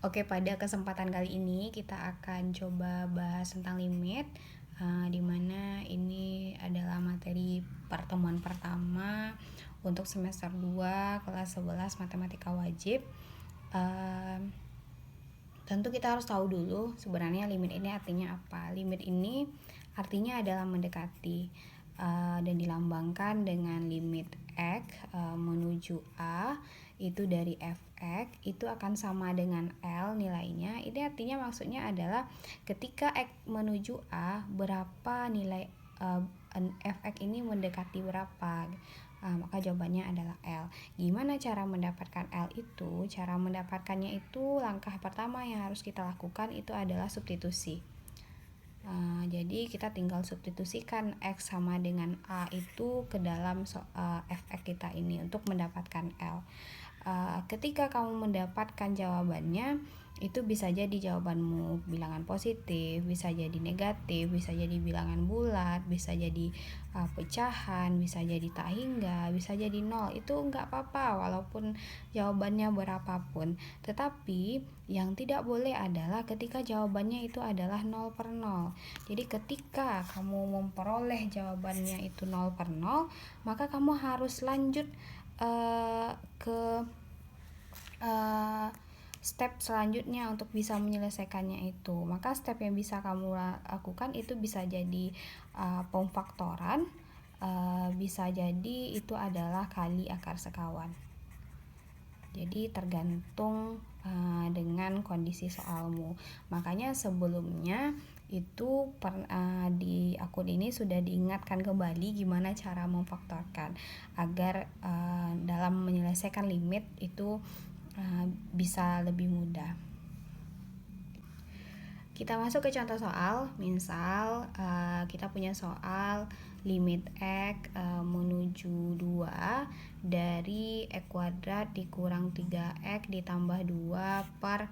Oke, pada kesempatan kali ini kita akan coba bahas tentang limit, di mana ini adalah materi pertemuan pertama untuk semester 2 kelas 11 matematika wajib. Tentu kita harus tahu dulu sebenarnya limit ini artinya apa. Limit ini artinya adalah mendekati, dan dilambangkan dengan limit X menuju A itu dari fx itu akan sama dengan L nilainya. Ini artinya maksudnya adalah ketika X menuju A, berapa nilai fx ini mendekati berapa. Maka jawabannya adalah L. Gimana cara mendapatkan L itu? Cara mendapatkannya itu langkah pertama yang harus kita lakukan itu adalah substitusi. Jadi kita tinggal substitusikan X sama dengan A itu ke dalam fx kita ini untuk mendapatkan L. Ketika kamu mendapatkan jawabannya, itu bisa jadi jawabanmu bilangan positif, bisa jadi negatif, bisa jadi bilangan bulat, bisa jadi pecahan, bisa jadi tak hingga, bisa jadi nol. Itu enggak apa-apa walaupun jawabannya berapapun. Tetapi yang tidak boleh adalah ketika jawabannya itu adalah 0 per 0. Jadi ketika kamu memperoleh jawabannya itu 0 per 0, maka kamu harus lanjut ke step selanjutnya untuk bisa menyelesaikannya itu. Maka step yang bisa kamu lakukan itu bisa jadi pemfaktoran, bisa jadi itu adalah kali akar sekawan. Jadi tergantung dengan kondisi soalmu. Makanya sebelumnya itu di akun ini sudah diingatkan kembali gimana cara memfaktorkan agar dalam menyelesaikan limit itu bisa lebih mudah. Kita masuk ke contoh soal. Misal kita punya soal limit X menuju 2 dari X kuadrat dikurang 3X ditambah 2 per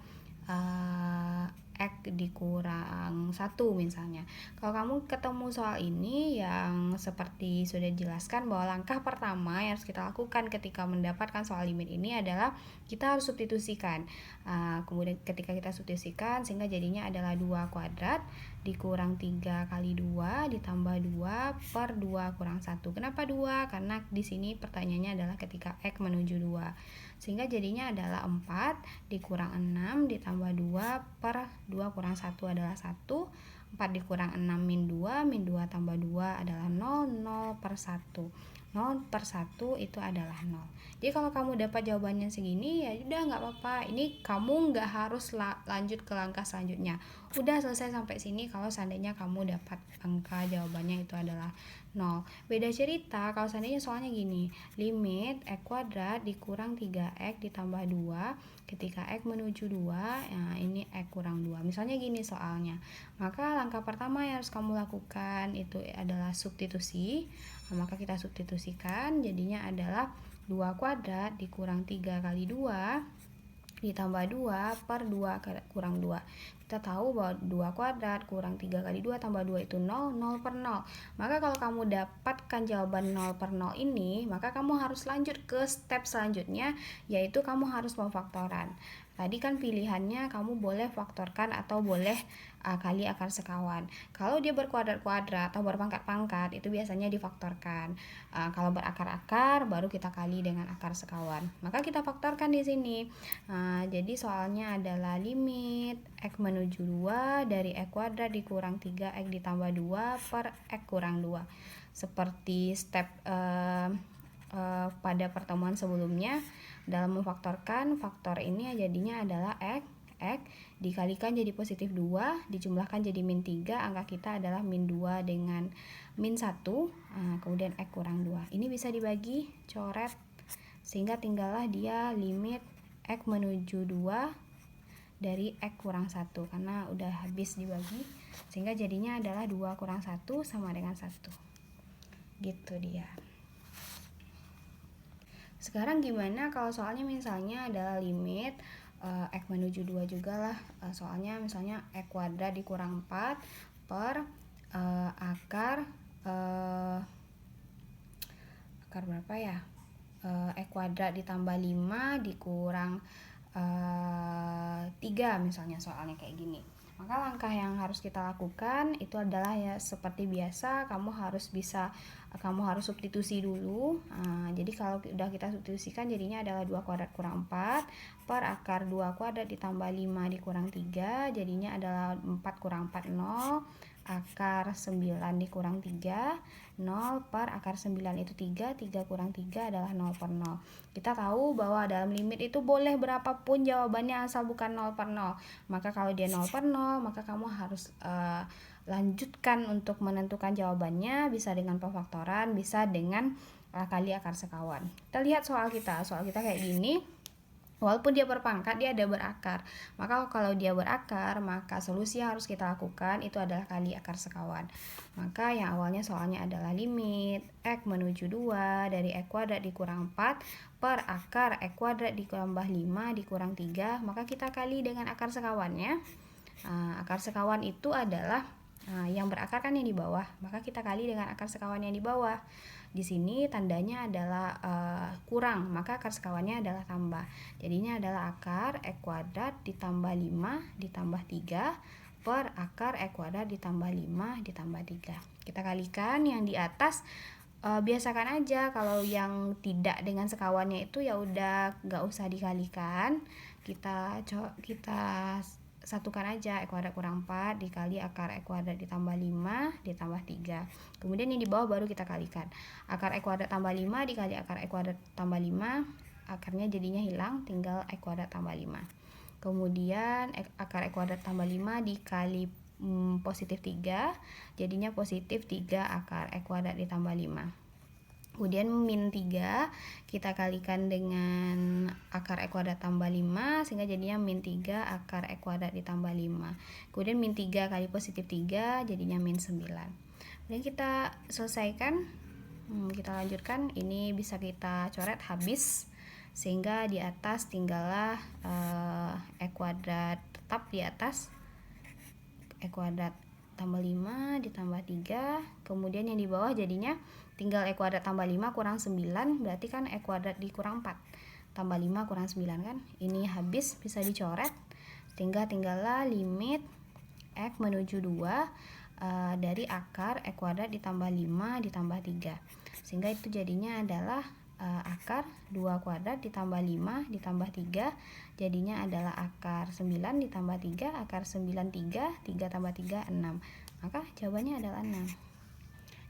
X dikurang 1 misalnya. Kalau kamu ketemu soal ini yang seperti sudah dijelaskan bahwa langkah pertama yang harus kita lakukan ketika mendapatkan soal limit ini adalah kita harus substitusikan. Kemudian ketika kita substitusikan sehingga jadinya adalah 2 kuadrat dikurang 3 kali 2 ditambah 2 per 2 kurang 1. Kenapa 2? Karena di sini pertanyaannya adalah ketika X menuju 2. Sehingga jadinya adalah 4 dikurang 6 ditambah 2 per 2 kurang 1 adalah 1. 4 dikurang 6 min 2 tambah 2 adalah 0. 0 per 1 itu adalah 0. Jadi kalau kamu dapat jawabannya segini, ya udah nggak apa-apa. Ini kamu nggak harus lanjut ke langkah selanjutnya. Udah selesai sampai sini kalau seandainya kamu dapat angka jawabannya itu adalah 0. Beda cerita kalau seandainya soalnya gini, limit X kuadrat dikurang 3X ditambah 2 ketika X menuju 2, ini X kurang 2. Misalnya gini soalnya. Maka langkah pertama yang harus kamu lakukan itu adalah substitusi. Maka kita substitusikan jadinya adalah 2 kuadrat dikurang 3 kali 2 ditambah 2 per 2 kurang 2. Kita tahu bahwa 2 kuadrat kurang 3 kali 2 tambah 2 itu 0, 0 per 0. Maka kalau kamu dapatkan jawaban 0 per 0 ini, maka kamu harus lanjut ke step selanjutnya, yaitu kamu harus memfaktoran. Tadi kan pilihannya kamu boleh faktorkan atau boleh kali akar sekawan. Kalau dia berkuadrat-kuadrat atau berpangkat-pangkat itu biasanya difaktorkan. Kalau berakar-akar baru kita kali dengan akar sekawan. Maka kita faktorkan di sini. Jadi soalnya adalah limit X menuju 2 dari X kuadrat dikurang 3X ditambah 2 per X kurang 2. Seperti step pada pertemuan sebelumnya, dalam memfaktorkan, faktor ini jadinya adalah X dikalikan jadi positif 2, dijumlahkan jadi min 3, angka kita adalah min 2 dengan min 1, kemudian X kurang 2. Ini bisa dibagi, coret, sehingga tinggallah dia limit X menuju 2 dari X kurang 1, karena udah habis dibagi, sehingga jadinya adalah 2 kurang 1 sama dengan 1. Gitu dia. Sekarang gimana kalau soalnya misalnya adalah limit X menuju 2 juga lah, soalnya misalnya X kuadrat dikurang 4 per akar berapa ya, X kuadrat ditambah 5 dikurang 3 3 misalnya soalnya kayak gini. Maka langkah yang harus kita lakukan itu adalah ya seperti biasa, kamu harus substitusi dulu. Jadi kalau udah kita substitusikan jadinya adalah 2 kuadrat kurang 4 per akar 2 kuadrat ditambah 5 dikurang 3, jadinya adalah 4 kurang 4 0, akar 9 dikurang 3, 0 per akar 9 itu 3 kurang 3 adalah 0 per 0. Kita tahu bahwa dalam limit itu boleh berapapun jawabannya asal bukan 0 per 0. Maka kalau dia 0 per 0, maka kamu harus lanjutkan untuk menentukan jawabannya, bisa dengan pemfaktoran, bisa dengan kali akar sekawan. Kita lihat soal kita kayak gini. Walaupun dia berpangkat, dia ada berakar. Maka kalau dia berakar, maka solusi yang harus kita lakukan itu adalah kali akar sekawan. Maka yang awalnya soalnya adalah limit X menuju 2 dari X kuadrat dikurang 4 per akar X kuadrat ditambah 5 dikurang 3. Maka kita kali dengan akar sekawannya. Akar sekawan itu adalah yang berakar kan yang di bawah. Maka kita kali dengan akar sekawan yang di bawah. Di sini tandanya adalah kurang, maka akar sekawannya adalah tambah. Jadinya adalah akar X kuadrat ditambah 5 ditambah 3 per akar X kuadrat ditambah 5 ditambah 3. Kita kalikan yang di atas, biasakan aja kalau yang tidak dengan sekawannya itu ya udah nggak usah dikalikan. Kita satukan aja X kuadrat kurang 4 dikali akar X kuadrat ditambah 5 ditambah 3. Kemudian yang di bawah baru kita kalikan. Akar X kuadrat tambah 5 dikali akar X kuadrat tambah 5, akarnya jadinya hilang, tinggal X kuadrat tambah 5. Kemudian akar X kuadrat tambah 5 dikali positif 3, jadinya positif 3 akar X kuadrat ditambah 5. Kemudian min 3 kita kalikan dengan akar X kuadrat tambah 5 sehingga jadinya min 3 akar X kuadrat ditambah 5. Kemudian min 3 kali positif 3 jadinya min 9. Kemudian kita selesaikan, kita lanjutkan. Ini bisa kita coret habis sehingga di atas tinggallah X kuadrat tetap di atas, X kuadrat tambah 5 ditambah 3, kemudian yang di bawah jadinya tinggal X kuadrat tambah 5 kurang 9, berarti kan X kuadrat dikurang 4 tambah 5 kurang 9 kan, ini habis bisa dicoret, tinggallah limit X menuju 2 dari akar X kuadrat ditambah 5 ditambah 3, sehingga itu jadinya adalah akar 2 kuadrat ditambah 5 ditambah 3, jadinya adalah akar 9 ditambah 3, akar 9 3 tambah 3 6, maka jawabannya adalah 6.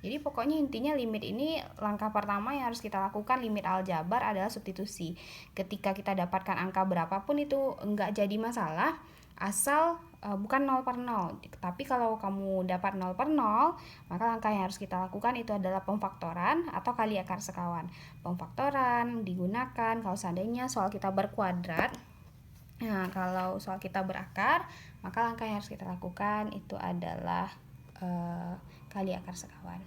Jadi pokoknya intinya limit ini langkah pertama yang harus kita lakukan, limit aljabar adalah substitusi. Ketika kita dapatkan angka berapapun itu enggak jadi masalah, asal bukan 0 per 0. Tapi kalau kamu dapat 0 per 0, maka langkah yang harus kita lakukan itu adalah pemfaktoran atau kali akar sekawan. Pemfaktoran digunakan kalau seandainya soal kita berkuadrat. Nah, kalau soal kita berakar, maka langkah yang harus kita lakukan itu adalah kali akar sekawan.